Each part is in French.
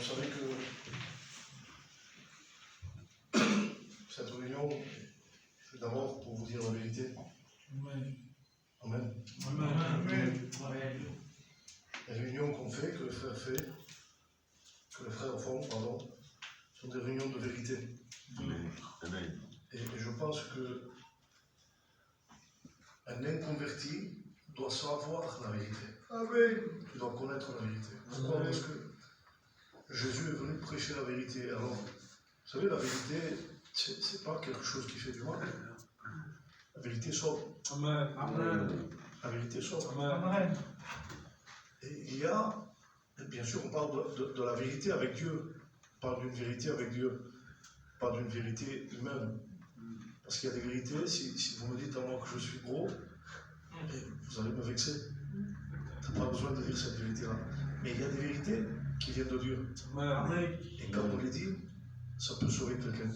vous savez que cette réunion, c'est d'abord pour vous dire la vérité. Amen. Amen. Amen. Les réunions qu'on fait, que les frères font, sont des réunions de vérité. Amen. Et je pense que un inconverti doit savoir la vérité. Amen. Tu dois connaître la vérité. Pourquoi? Parce que Jésus est venu prêcher la vérité. Alors, vous savez, la vérité, c'est pas quelque chose qui fait du mal. La vérité sauve. Amen. Amen. La vérité sauve. Amen. Et il y a, bien sûr, on parle de la vérité avec Dieu. On parle d'une vérité avec Dieu, pas d'une vérité humaine. Parce qu'il y a des vérités, si vous me dites à moi que je suis gros, vous allez me vexer. Tu n'as pas besoin de dire cette vérité-là. Mais il y a des vérités qui viennent de Dieu. Amen. Et comme on les dit, ça peut sauver quelqu'un.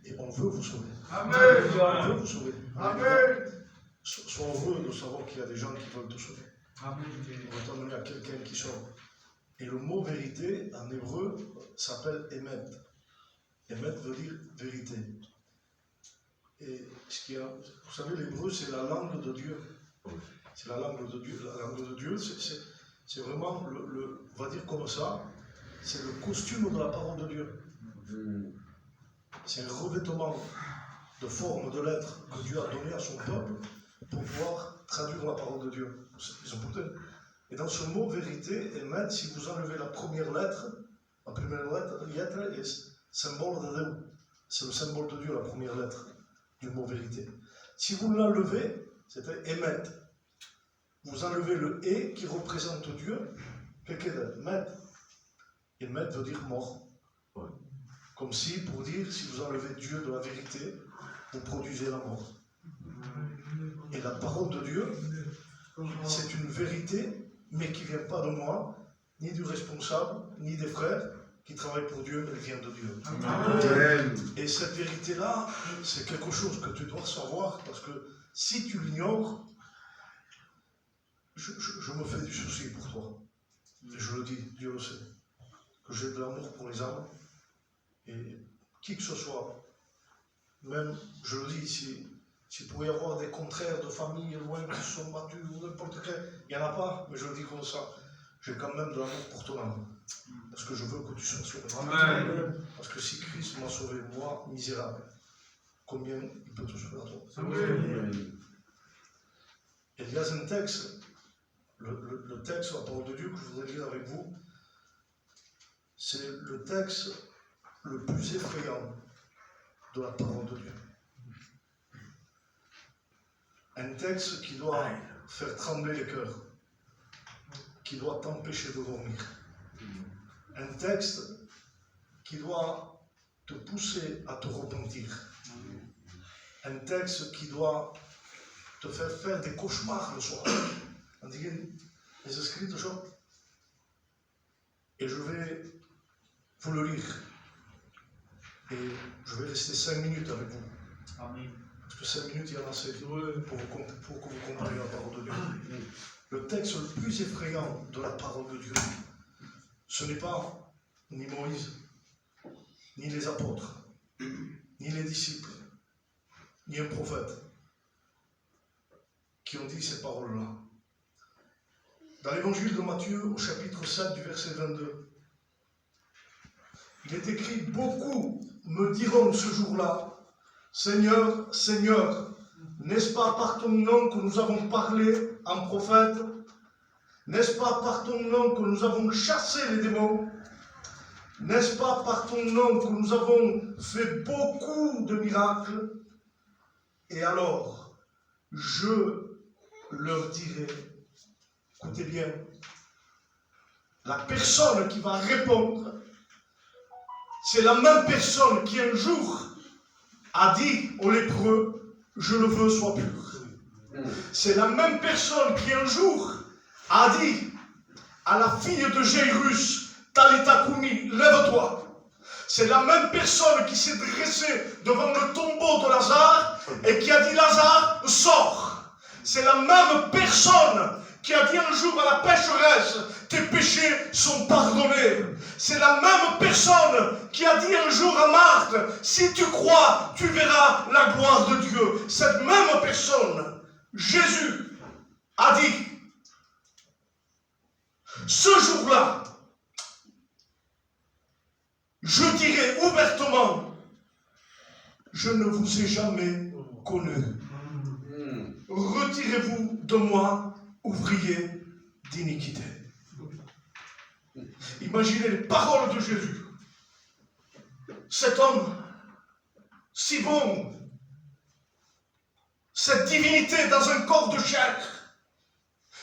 Et on veut vous sauver. Amen. On veut vous sauver. Amen. Sois heureux de savoir qu'il y a des gens qui veulent te sauver. Amen. On va t'emmener à quelqu'un qui sauve. Et le mot vérité, en hébreu, s'appelle émet. Émet veut dire vérité. Et vous savez, l'hébreu, c'est la langue de Dieu. C'est la langue de Dieu. La langue de Dieu, c'est vraiment, on va dire comme ça, c'est le costume de la parole de Dieu. C'est un revêtement de forme, de lettres que Dieu a donné à son peuple pour pouvoir traduire la parole de Dieu. C'est important. Et dans ce mot vérité, émet, si vous enlevez la première lettre est symbole de Dieu. C'est le symbole de Dieu, la première lettre du mot vérité. Si vous l'enlevez, c'était émet. Vous enlevez le et qui représente Dieu. Qu'est-ce que met? Et met veut dire mort. Comme si, pour dire, si vous enlevez Dieu de la vérité, vous produisez la mort. Et la parole de Dieu, c'est une vérité, mais qui ne vient pas de moi, ni du responsable, ni des frères qui travaillent pour Dieu, elle vient de Dieu. Amen. Et cette vérité-là, c'est quelque chose que tu dois savoir, parce que si tu l'ignores, je me fais du souci pour toi. Et je le dis, Dieu le sait, que j'ai de l'amour pour les âmes, et qui que ce soit, même, je le dis ici, s'il pourrait y avoir des contraires de famille loin qui se sont battus, ou n'importe quel, il n'y en a pas, mais je le dis comme ça, j'ai quand même de l'amour pour ton âme. Parce que je veux que tu sois sauvé. Amen. Parce que si Christ m'a sauvé, moi, misérable, combien il peut te sauver à toi? Amen. Et il y a un texte, le texte, la parole de Dieu que je voudrais lire avec vous, c'est le texte le plus effrayant de la parole de Dieu. Un texte qui doit faire trembler les cœurs, qui doit t'empêcher de dormir. Un texte qui doit te pousser à te repentir. Un texte qui doit te faire des cauchemars le soir. On dit les écrits de Job. Et je vais vous le lire. Et je vais rester 5 minutes avec vous. Amen. Parce que 5 minutes, il y en a assez pour que vous compreniez la parole de Dieu. Le texte le plus effrayant de la parole de Dieu, ce n'est pas ni Moïse, ni les apôtres, ni les disciples, ni un prophète qui ont dit ces paroles-là. Dans l'évangile de Matthieu, au chapitre 7 du verset 22, il est écrit: beaucoup me diront ce jour-là, Seigneur, Seigneur, n'est-ce pas par ton nom que nous avons parlé en prophète? N'est-ce pas par ton nom que nous avons chassé les démons? N'est-ce pas par ton nom que nous avons fait beaucoup de miracles? Et alors, je leur dirai, écoutez bien, la personne qui va répondre, c'est la même personne qui un jour a dit aux lépreux, je le veux, sois pur. C'est la même personne qui un jour a dit à la fille de Jairus, Talita Koumi, lève-toi. C'est la même personne qui s'est dressée devant le tombeau de Lazare et qui a dit, Lazare, sors. C'est la même personne qui a dit un jour à la pécheresse, tes péchés sont pardonnés. C'est la même personne qui a dit un jour à Marthe, si tu crois, tu verras la gloire de Dieu. Cette même personne, Jésus, a dit, ce jour-là, je dirai ouvertement, je ne vous ai jamais connu. Retirez-vous de moi, ouvrier d'iniquité. Imaginez les paroles de Jésus. Cet homme, si bon, cette divinité dans un corps de chair,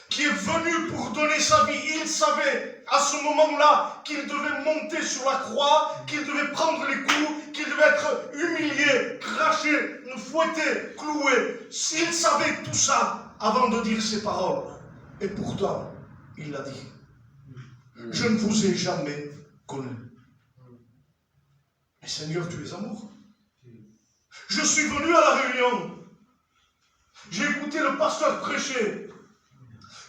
qui est venu pour donner sa vie, il savait à ce moment-là qu'il devait monter sur la croix, qu'il devait prendre les coups, qu'il devait être humilié, craché, fouetté, cloué. Il savait tout ça avant de dire ces paroles. Et pourtant, il l'a dit. Je ne vous ai jamais connu. Mais Seigneur, tu es amour. Je suis venu à la réunion. J'ai écouté le pasteur prêcher.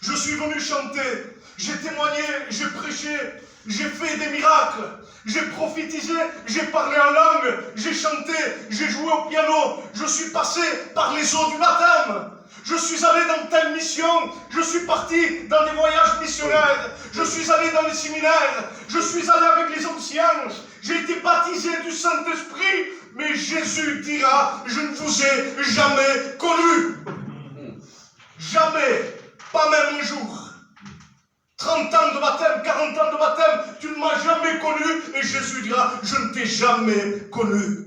Je suis venu chanter. J'ai témoigné, j'ai prêché, j'ai fait des miracles. J'ai prophétisé, j'ai parlé en langue, j'ai chanté, j'ai joué au piano. Je suis passé par les eaux du baptême. Je suis allé dans telle mission, je suis parti dans des voyages missionnaires, je suis allé dans les séminaires, je suis allé avec les anciens, j'ai été baptisé du Saint-Esprit, mais Jésus dira, je ne vous ai jamais connu. Jamais, pas même un jour. 30 ans de baptême, 40 ans de baptême, tu ne m'as jamais connu, et Jésus dira, je ne t'ai jamais connu.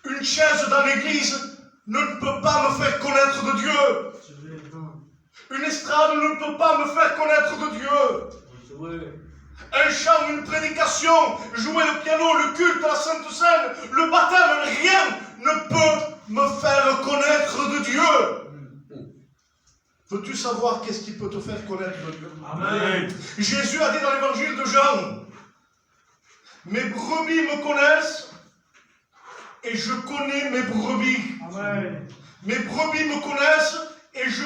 Une chaise dans l'église ne peut pas me faire connaître de Dieu. Une estrade ne peut pas me faire connaître de Dieu. Un chant, une prédication, jouer le piano, le culte, la Sainte Seine, le baptême, rien ne peut me faire connaître de Dieu. Veux-tu savoir qu'est-ce qui peut te faire connaître de Dieu? Amen. Jésus a dit dans l'évangile de Jean, mes brebis me connaissent et je connais mes brebis. Amen. Mes brebis me connaissent et je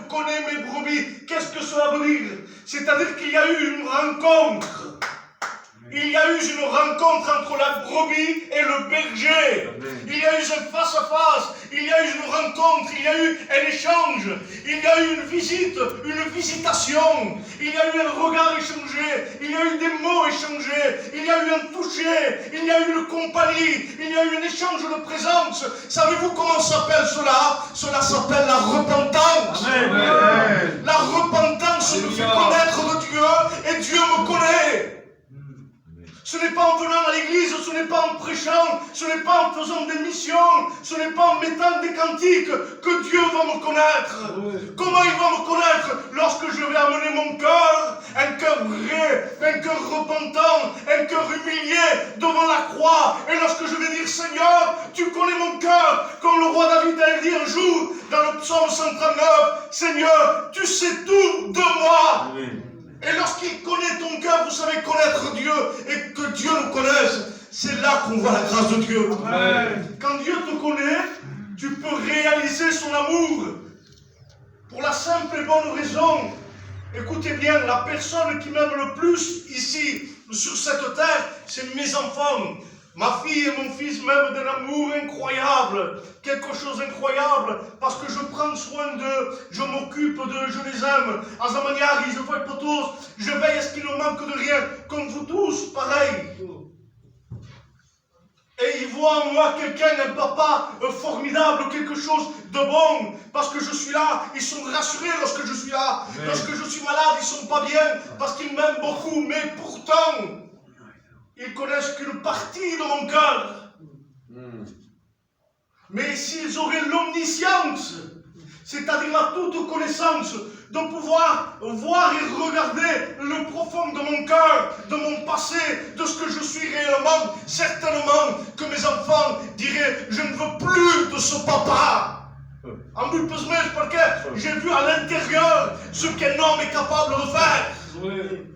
connais mes brebis. Qu'est-ce que cela veut dire? C'est-à-dire qu'il y a eu une rencontre. Il y a eu une rencontre entre la brebis et le berger. Amen. Il y a eu un face-à-face. Il y a eu une rencontre. Il y a eu un échange. Il y a eu une visite, une visitation. Il y a eu un regard échangé. Il y a eu des mots échangés. Il y a eu un toucher. Il y a eu une compagnie. Il y a eu un échange de présence. Savez-vous comment s'appelle cela? Cela s'appelle la repentance. Amen. La repentance me fait connaître de Dieu et Dieu me connaît. Ce n'est pas en venant à l'église, ce n'est pas en prêchant, ce n'est pas en faisant des missions, ce n'est pas en mettant des cantiques que Dieu va me connaître. Oui. Comment il va me connaître? Lorsque je vais amener mon cœur, un cœur vrai, un cœur repentant, un cœur humilié devant la croix. Et lorsque je vais dire, Seigneur, tu connais mon cœur, comme le roi David a dit un jour dans le psaume 139, Seigneur, tu sais tout de moi. Oui. Et lorsqu'il connaît ton cœur, vous savez connaître Dieu et que Dieu nous connaisse, c'est là qu'on voit la grâce de Dieu. Amen. Quand Dieu te connaît, tu peux réaliser son amour pour la simple et bonne raison. Écoutez bien, la personne qui m'aime le plus ici, sur cette terre, c'est mes enfants. Ma fille et mon fils m'aiment d'un amour incroyable, quelque chose d'incroyable, parce que je prends soin d'eux, je m'occupe d'eux, je les aime. À sa manière, je fais pour tous, je veille à ce qu'il ne manque de rien, comme vous tous, pareil. Et ils voient en moi quelqu'un, un papa formidable, quelque chose de bon, parce que je suis là, ils sont rassurés lorsque je suis là. Amen. Lorsque je suis malade, ils ne sont pas bien, parce qu'ils m'aiment beaucoup, mais pourtant, ils connaissent qu'une partie de mon cœur. Mais s'ils auraient l'omniscience, c'est-à-dire la toute connaissance, de pouvoir voir et regarder le profond de mon cœur, de mon passé, de ce que je suis réellement, certainement que mes enfants diraient, je ne veux plus de ce papa. En but pessimiste, parce que j'ai vu à l'intérieur ce qu'un homme est capable de faire. Oui.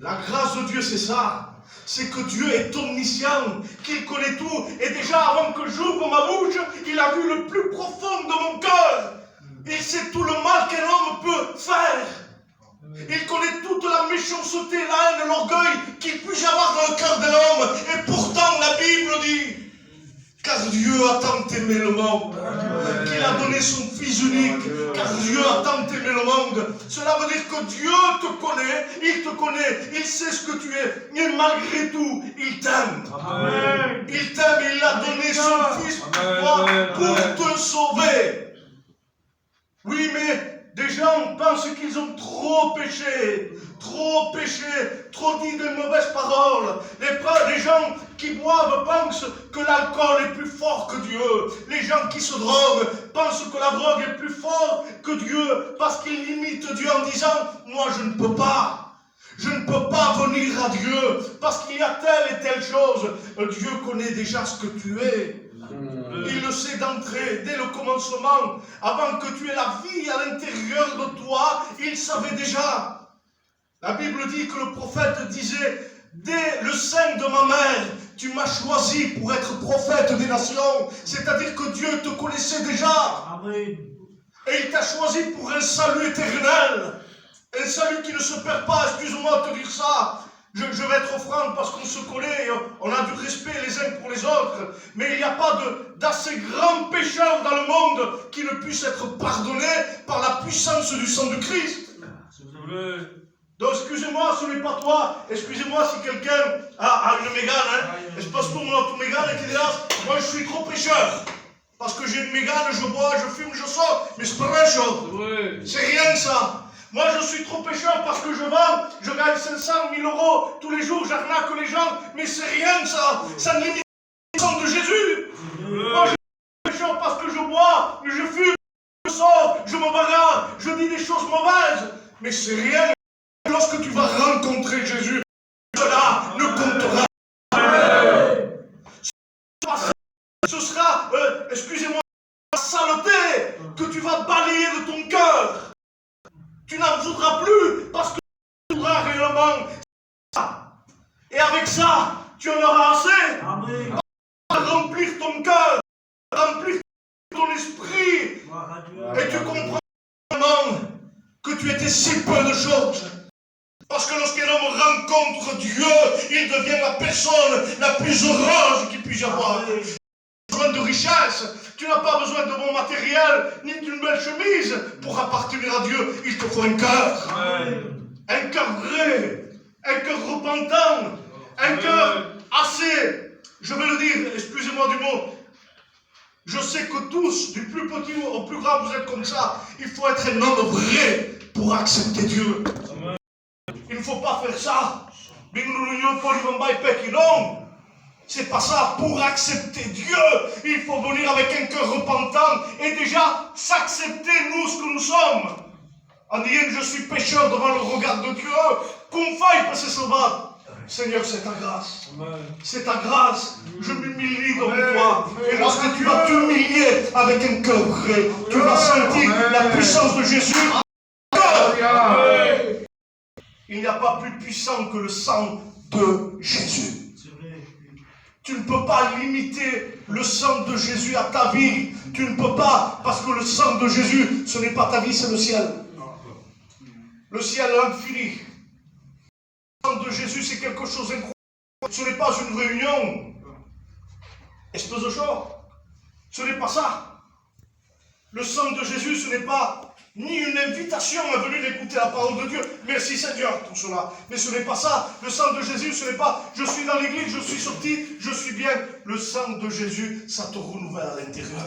La grâce de Dieu, c'est ça. c'est que Dieu est omniscient, qu'il connaît tout. Et déjà, avant que j'ouvre ma bouche, il a vu le plus profond de mon cœur. Il sait tout le mal qu'un homme peut faire. Il connaît toute la méchanceté, la haine, l'orgueil qu'il puisse y avoir dans le cœur de l'homme. Et pourtant, la Bible dit, car Dieu a tant aimé le monde, qu'il a donné son Fils unique, car Dieu a tant aimé le monde. Cela veut dire que Dieu te connaît, il sait ce que tu es, et malgré tout, il t'aime. Il t'aime, il a donné son Fils pour toi, pour te sauver. Oui, mais des gens pensent qu'ils ont trop péché, trop dit de mauvaises paroles. Les gens qui boivent pensent que l'alcool est plus fort que Dieu. Les gens qui se droguent pensent que la drogue est plus forte que Dieu parce qu'ils limitent Dieu en disant « Moi, je ne peux pas. Je ne peux pas venir à Dieu parce qu'il y a telle et telle chose. » Dieu connaît déjà ce que tu es. Il le sait d'entrée, dès le commencement. Avant que tu aies la vie à l'intérieur de toi, il savait déjà. La Bible dit que le prophète disait, dès le sein de ma mère, tu m'as choisi pour être prophète des nations. C'est-à-dire que Dieu te connaissait déjà. Amen. Et il t'a choisi pour un salut éternel. Un salut qui ne se perd pas, excuse-moi de te dire ça. Je vais être franc parce qu'on se connaît, on a du respect les uns pour les autres, mais il n'y a pas d'assez grands pécheurs dans le monde qui ne puissent être pardonnés par la puissance du sang de Christ. Donc excusez-moi, ce n'est pas toi, excusez-moi si quelqu'un a une mégane, je passe tout mon auto mégane et qui dit là, moi je suis trop pécheur. Parce que j'ai une mégane, je bois, je fume, je sors, mais c'est pas vrai chose. C'est rien ça. Moi, je suis trop pécheur parce que je vends, je gagne 500 000 euros tous les jours, j'arnaque les gens, mais c'est rien ça. Ça ne limite pas le sang de Jésus. Moi, je suis pécheur parce que je bois, je fume, je sors, je me bagarre, je dis des choses mauvaises, mais c'est rien. Lorsque tu vas rencontrer Jésus, cela ne comptera pas. Ce sera, excusez-moi, la saleté que tu vas balayer de ton cœur. Tu n'en voudras plus parce que tu voudras réellement ça. Et avec ça, tu en auras assez. Amen. Remplir ton cœur, remplir ton esprit. Et tu comprends vraiment que tu étais si peu de choses. Parce que lorsqu'un homme rencontre Dieu, il devient la personne la plus heureuse qu'il puisse y avoir. Tu n'as pas besoin de richesse, tu n'as pas besoin de bon matériel, ni d'une belle chemise pour appartenir à Dieu. Il te faut un cœur. Un cœur vrai, un cœur repentant, un cœur assez, je vais le dire, excusez-moi du mot, je sais que tous, du plus petit au plus grand, vous êtes comme ça. Il faut être un homme vrai pour accepter Dieu. Amen. Il ne faut pas faire ça. Non, c'est pas ça. Pour accepter Dieu, il faut venir avec un cœur repentant et déjà s'accepter nous ce que nous sommes. En disant je suis pécheur devant le regard de Dieu, qu'on faille passer ce bas. Seigneur, c'est ta grâce. C'est ta grâce. Je m'humilie devant toi. Et lorsque tu vas t'humilier avec un cœur vrai, tu vas sentir la puissance de Jésus. Il n'y a pas plus puissant que le sang de Jésus. Tu ne peux pas limiter le sang de Jésus à ta vie. Tu ne peux pas, parce que le sang de Jésus, ce n'est pas ta vie, c'est le ciel. Le ciel est infini. Le sang de Jésus, c'est quelque chose d'incroyable. Ce n'est pas une réunion. Espèce de chose. Ce n'est pas ça. Le sang de Jésus, ce n'est pas ni une invitation à venir écouter la parole de Dieu. Merci Seigneur pour cela. Mais ce n'est pas ça. Le sang de Jésus, ce n'est pas je suis dans l'église, je suis sorti, je suis bien. Le sang de Jésus, ça te renouvelle à l'intérieur.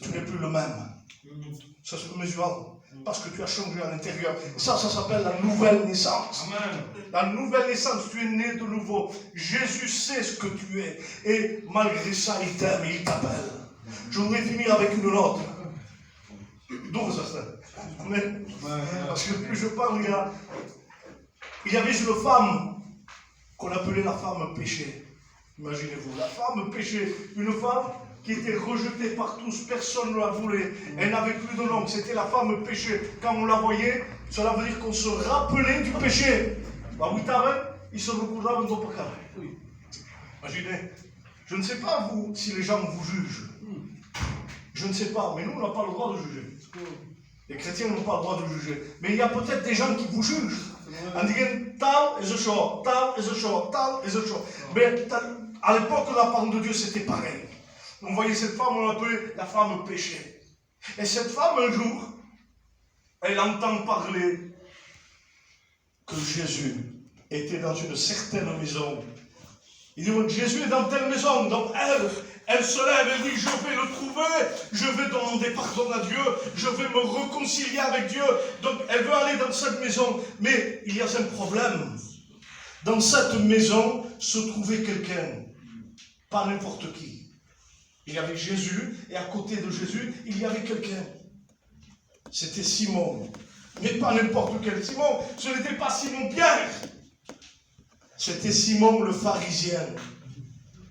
Tu n'es plus le même. Ça se mesure parce que tu as changé à l'intérieur. Ça s'appelle la nouvelle naissance. Amen. La nouvelle naissance, tu es né de nouveau. Jésus sait ce que tu es. Et malgré ça, il t'aime et il t'appelle. Je voudrais finir avec une note. D'où ça se Amen. Parce que plus je parle, il y avait une femme qu'on appelait la femme péchée. Imaginez-vous, la femme péchée. Une femme qui était rejetée par tous, personne ne la voulait. Elle n'avait plus de nom, c'était la femme péchée. Quand on la voyait, cela veut dire qu'on se rappelait du péché. Bah oui, ils se ricordavano dopo casa. Imaginez, je ne sais pas vous si les gens vous jugent. Je ne sais pas, mais nous, on n'a pas le droit de juger. Les chrétiens n'ont pas le droit de juger. Mais il y a peut-être des gens qui vous jugent. En disant, tal est chaud, tal est chaud, tal est chaud. Mais à l'époque de la parole de Dieu, c'était pareil. On voyait cette femme, on l'appelait la femme péchée. Et cette femme, un jour, elle entend parler que Jésus était dans une certaine maison. Il dit, Jésus est dans telle maison. Donc elle se lève, elle dit, je vais le trouver, je vais demander pardon à Dieu, je vais me réconcilier avec Dieu. Donc elle veut aller dans cette maison. Mais il y a un problème. Dans cette maison se trouvait quelqu'un, pas n'importe qui. Il y avait Jésus, et à côté de Jésus, il y avait quelqu'un. C'était Simon. Mais pas n'importe quel Simon. Ce n'était pas Simon-Pierre. C'était Simon le pharisien.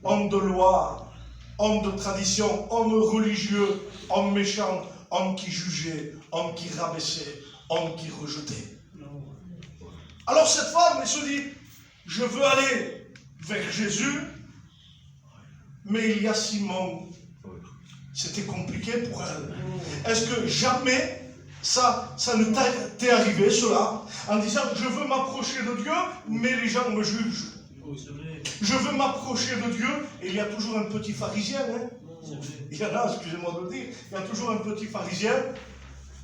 Homme de loi, homme de tradition, homme religieux, homme méchant, homme qui jugeait, homme qui rabaissait, homme qui rejetait. Alors cette femme, elle se dit, je veux aller vers Jésus, mais il y a Simon. C'était compliqué pour elle. Est-ce que jamais ça ne t'est arrivé, cela, en disant, je veux m'approcher de Dieu, mais les gens me jugent. Je veux m'approcher de Dieu, et il y a toujours un petit pharisien. Il y en a, excusez-moi de le dire, il y a toujours un petit pharisien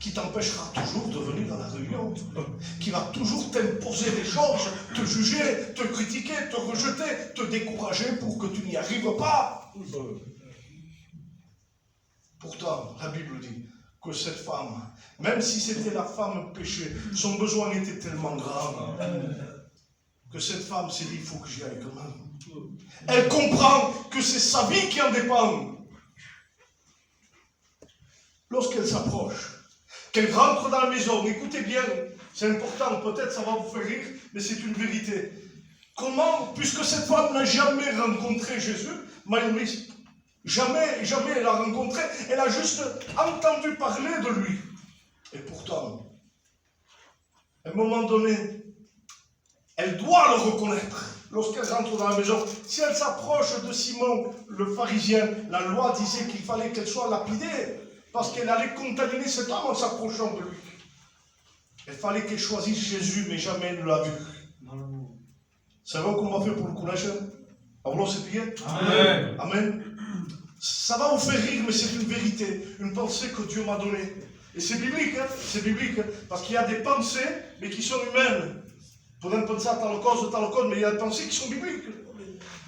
qui t'empêchera toujours de venir à la réunion, qui va toujours t'imposer des choses, te juger, te critiquer, te rejeter, te décourager pour que tu n'y arrives pas. Pourtant, la Bible dit que cette femme, même si c'était la femme péchée, son besoin était tellement grand que cette femme s'est dit, il faut que j'y aille quand même. Elle comprend que c'est sa vie qui en dépend. Lorsqu'elle s'approche, qu'elle rentre dans la maison, écoutez bien, c'est important, peut-être ça va vous faire rire, mais c'est une vérité. Comment, puisque cette femme n'a jamais rencontré Jésus, jamais elle l'a rencontré, elle a juste entendu parler de lui. Et pourtant, à un moment donné, elle doit le reconnaître. Lorsqu'elle rentre dans la maison, si elle s'approche de Simon, le pharisien, la loi disait qu'il fallait qu'elle soit lapidée, parce qu'elle allait contaminer cet homme en s'approchant de lui. Il fallait qu'elle choisisse Jésus, mais jamais elle ne l'a vu. Savez-vous comment on va faire pour le connaître? Allons se prier. Amen. Amen. Ça va vous faire rire, mais c'est une vérité, une pensée que Dieu m'a donnée. Et c'est biblique, parce qu'il y a des pensées, mais qui sont humaines. Vous pouvez penser à telle cause, mais il y a des pensées qui sont bibliques.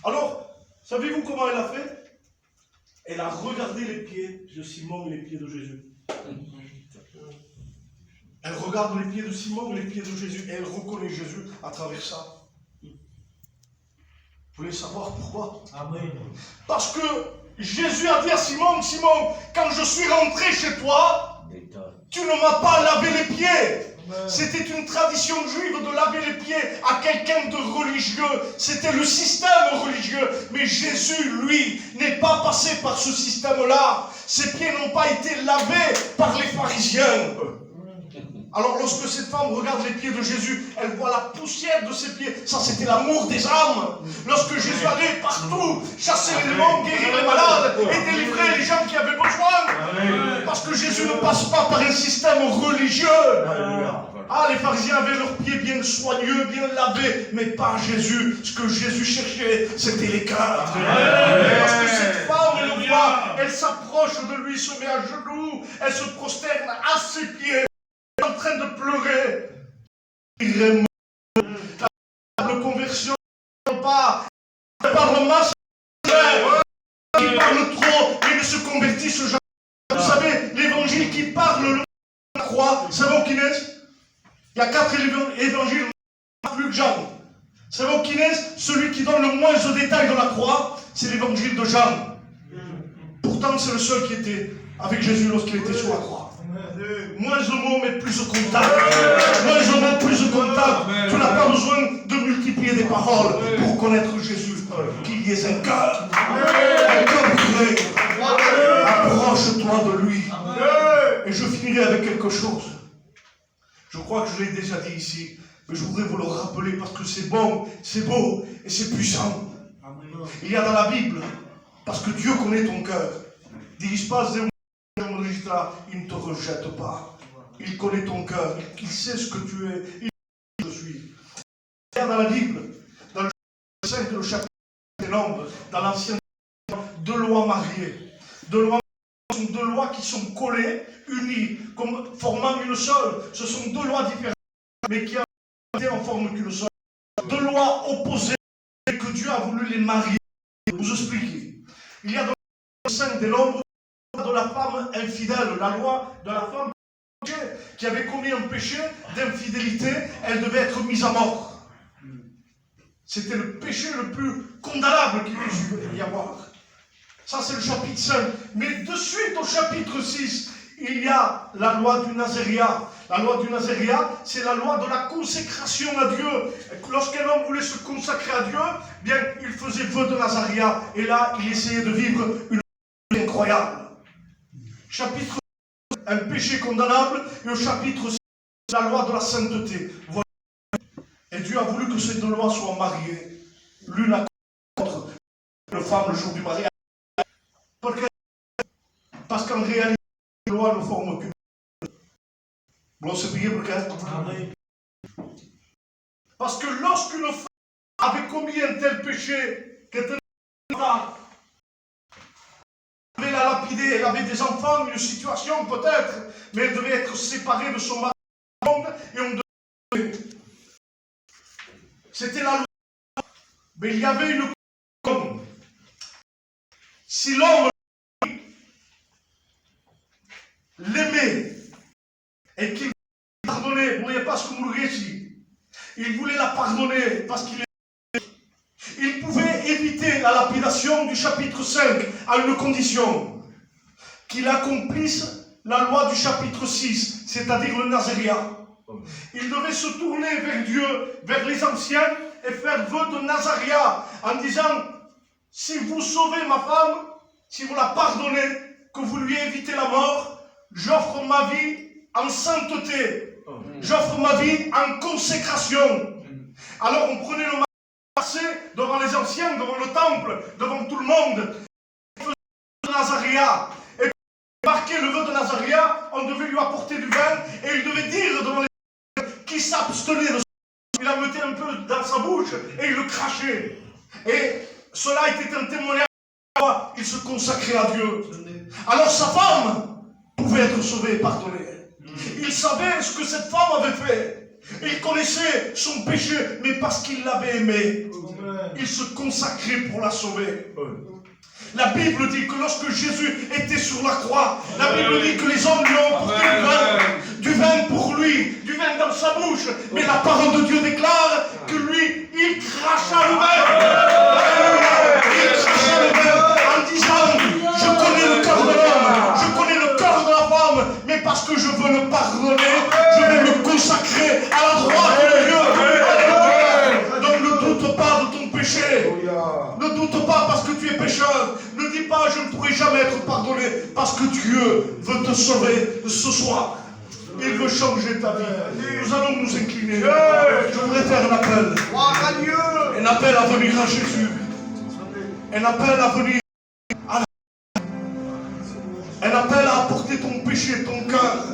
Alors, savez-vous comment elle a fait? Elle a regardé les pieds de Simon et les pieds de Jésus. Elle regarde les pieds de Simon et les pieds de Jésus, et elle reconnaît Jésus à travers ça. Vous voulez savoir pourquoi? Amen. Parce que Jésus a dit à Simon, Simon, quand je suis rentré chez toi, tu ne m'as pas lavé les pieds. C'était une tradition juive de laver les pieds à quelqu'un de religieux. C'était le système religieux. Mais Jésus, lui, n'est pas passé par ce système-là. Ses pieds n'ont pas été lavés par les pharisiens. Alors lorsque cette femme regarde les pieds de Jésus, elle voit la poussière de ses pieds. Ça, c'était l'amour des âmes. Lorsque Jésus allait partout, chasser les démons, guérir les malades et délivrer les gens qui avaient besoin. Parce que Jésus ne passe pas par un système religieux. Ah, les pharisiens avaient leurs pieds bien soigneux, bien lavés, mais pas Jésus. Ce que Jésus cherchait, c'était les cœurs. Parce que cette femme, elle le voit, elle s'approche de lui, se met à genoux, elle se prosterne à ses pieds. En train de pleurer. La conversion pas le masque qui parle trop et ne se convertissent jamais. Vous savez, l'évangile qui parle le la croix, c'est bon qu'Inès? Il y a 4 évangiles, plus que Jean. C'est bon qu'Inès, celui qui donne le moins de détails de la croix, c'est l'évangile de Jean. Pourtant, c'est le seul qui était avec Jésus lorsqu'il était sur la croix. Moins de mots, mais plus de contact. Moins de mots, plus de contact. Tu n'as pas besoin de multiplier des paroles pour connaître Jésus. Qu'il y ait un cœur. Un cœur vrai. Approche-toi de lui. Et je finirai avec quelque chose. Je crois que je l'ai déjà dit ici. Mais je voudrais vous le rappeler parce que c'est bon, c'est beau et c'est puissant. Il y a dans la Bible, parce que Dieu connaît ton cœur. Dis pas, il ne te rejette pas. Il connaît ton cœur, il sait ce que tu es, il sait ce que je suis. Il y a dans la Bible, dans le chapitre 5, le chapitre des Nombres, dans l'Ancien Testament, deux lois mariées. Deux lois qui sont collées, unies, comme formant une seule. Ce sont deux lois différentes, mais qui ont été en forme qu'une seule. Deux lois opposées, et que Dieu a voulu les marier. Vous expliquer. Il y a dans le 5 des Nombres, la loi de la femme infidèle, la loi de la femme qui avait commis un péché d'infidélité, elle devait être mise à mort. C'était le péché le plus condamnable qu'il puisse y avoir. Ça, c'est le chapitre 5. Mais de suite au chapitre 6, il y a la loi du Nazaréat. La loi du Nazaréat, c'est la loi de la consécration à Dieu. Lorsqu'un homme voulait se consacrer à Dieu, bien, il faisait vœu de Nazaréat. Et là, il essayait de vivre une vie incroyable. Chapitre 5, un péché condamnable. Et au chapitre 6, la loi de la sainteté. Voilà. Et Dieu a voulu que ces deux lois soient mariées. L'une à l'autre. Le femme le jour du mariage. Parce qu'en réalité, les lois ne forment qu'une. Bon, c'est prier pour qu'elle. Parce que lorsqu'une femme avait commis un tel péché, qu'elle devait la lapider, elle avait des enfants, une situation peut-être, mais elle devait être séparée de son mari et on devait. C'était la loi. Mais il y avait une condition. Si l'homme l'aimait et qu'il pardonnait, vous ne voyez pas ce que vous le ici. Il voulait la pardonner parce qu'il aimait. Il pouvait éviter la lapidation du chapitre 5 à une condition, qu'il accomplisse la loi du chapitre 6, c'est-à-dire le Nazaréat. Il devait se tourner vers Dieu, vers les anciens et faire vœu de Nazaréat en disant, si vous sauvez ma femme, si vous la pardonnez, que vous lui évitez la mort, j'offre ma vie en sainteté. J'offre ma vie en consécration. Alors on prenait le marché devant les anciens, devant le temple, devant tout le monde. On faisait le Nazaréat. Et pour marquer le vœu de Nazaréat, on devait lui apporter du vin et il devait dire devant les anciens qui s'abstenait de ce. Il la mettait un peu dans sa bouche et il le crachait. Et cela était un témoignage. Il se consacrait à Dieu. Alors sa femme pouvait être sauvée et pardonnée. Il savait ce que cette femme avait fait. Il connaissait son péché, mais parce qu'il l'avait aimée, il se consacrait pour la sauver. La Bible dit que lorsque Jésus était sur la croix, la Bible dit que les hommes lui ont apporté du vin pour lui, du vin dans sa bouche. Mais la parole de Dieu déclare que lui, il cracha le vin. Il cracha le vin en disant, je connais le cœur de l'homme, je connais le cœur de la femme, mais parce que je veux le pardonner, je vais me consacrer à la droite de Dieu. Donc ne doute pas de ton péché. Ne doute pas parce que tu es pécheur. Ne dis pas je ne pourrai jamais être pardonné parce que Dieu veut te sauver ce soir. Il veut changer ta vie. Nous allons nous incliner. Je voudrais faire un appel. Un appel à venir à Jésus. Un appel à venir à un appel à apporter ton péché, ton cœur.